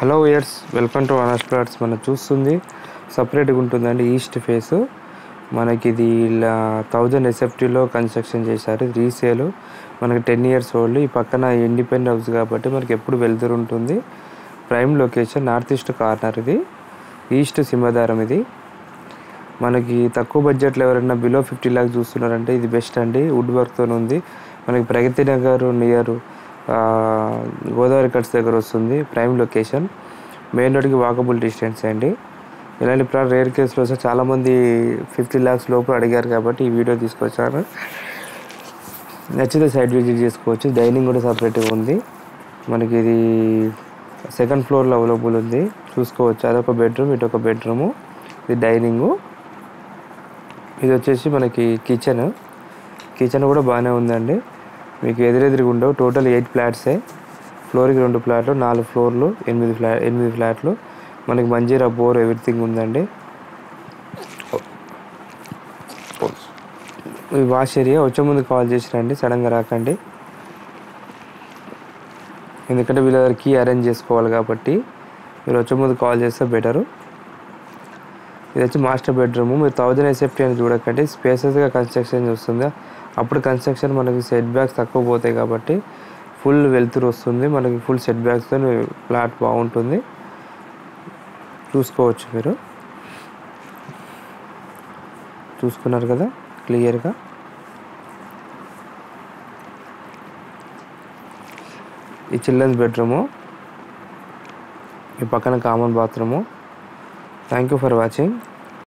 Hello years welcome to Anas plots. మనం చూస్తుంది సపరేట్గా ఉంటుందండి. ఈస్ట్ ఫేస్ మనకి ఇది ఇలా 1000 ఎస్ఎఫ్టీలో కన్స్ట్రక్షన్ చేశారు. రీసేల్ మనకి 10 ఇయర్స్ ఓల్డ్. ఈ పక్కన ఇండిపెండెంట్ హౌస్ కాబట్టి మనకి ఎప్పుడు వెళ్తురు ఉంటుంది. Prime location north east corner. ఇది ఈస్ట్ సింహదారం. ఇది మనకి తక్కువ బడ్జెట్లో ఎవరైనా బిలో 50 lakhs చూస్తున్నారంటే ఇది బెస్ట్ అండి. వుడ్ వర్క్తో ఉంది. మనకి ప్రగతి నగర్ నియర్ గోదావరి కట్స్ దగ్గర వస్తుంది. ప్రైమ్ లొకేషన్, మెయిన్ రోడ్కి వాకబుల్ డిస్టెన్స్ అండి. ఇలాంటి ప్లాట్ రేర్ కేసులో వస్తే చాలామంది 50 lakhs లోపు అడిగారు కాబట్టి ఈ వీడియో తీసుకొచ్చాను. నచ్చితే సైడ్ విజిట్ చేసుకోవచ్చు. డైనింగ్ కూడా సపరేట్గా ఉంది. మనకి ఇది సెకండ్ ఫ్లోర్లో అవైలబుల్ ఉంది, చూసుకోవచ్చు. అదొక బెడ్రూమ్, ఇటొక బెడ్రూము. ఇది డైనింగు. ఇది వచ్చేసి మనకి కిచెన్ కూడా బాగానే ఉందండి. మీకు ఎదురెదురుగా ఉండవు. టోటల్ 8 ఫ్లాట్సే. ఫ్లోర్కి 2 ఫ్లాట్లు, 4 ఫ్లోర్లు, 8 ఫ్లాట్లు. మనకి మంజీరా బోర్ ఎవ్రీథింగ్ ఉందండి. ఈ వాష్ ఏరియా. వచ్చే ముందు కాల్ చేసి రండి, సడన్గా రాకండి. ఎందుకంటే వీళ్ళ దగ్గర కీ అరేంజ్ చేసుకోవాలి కాబట్టి మీరు వచ్చే ముందు కాల్ చేస్తే బెటరు. ఇది వచ్చి మాస్టర్ బెడ్రూము. మీరు 1000 ఎస్ఎఫ్టీ అని చూడకండి, స్పేసెస్గా కన్స్ట్రక్షన్ వస్తుంది. అప్పుడు కన్స్ట్రక్షన్ మనకి సెట్ బ్యాక్స్ తక్కువ పోతాయి కాబట్టి ఫుల్ వెలుతురు వస్తుంది. మనకి ఫుల్ సెట్ బ్యాక్స్తో ఫ్లాట్ బాగుంటుంది, చూసుకోవచ్చు. మీరు చూసుకున్నారు కదా క్లియర్గా. ఈ చిల్డ్రన్స్ బెడ్రూము, ఈ పక్కన common bathroom. Thank you for watching.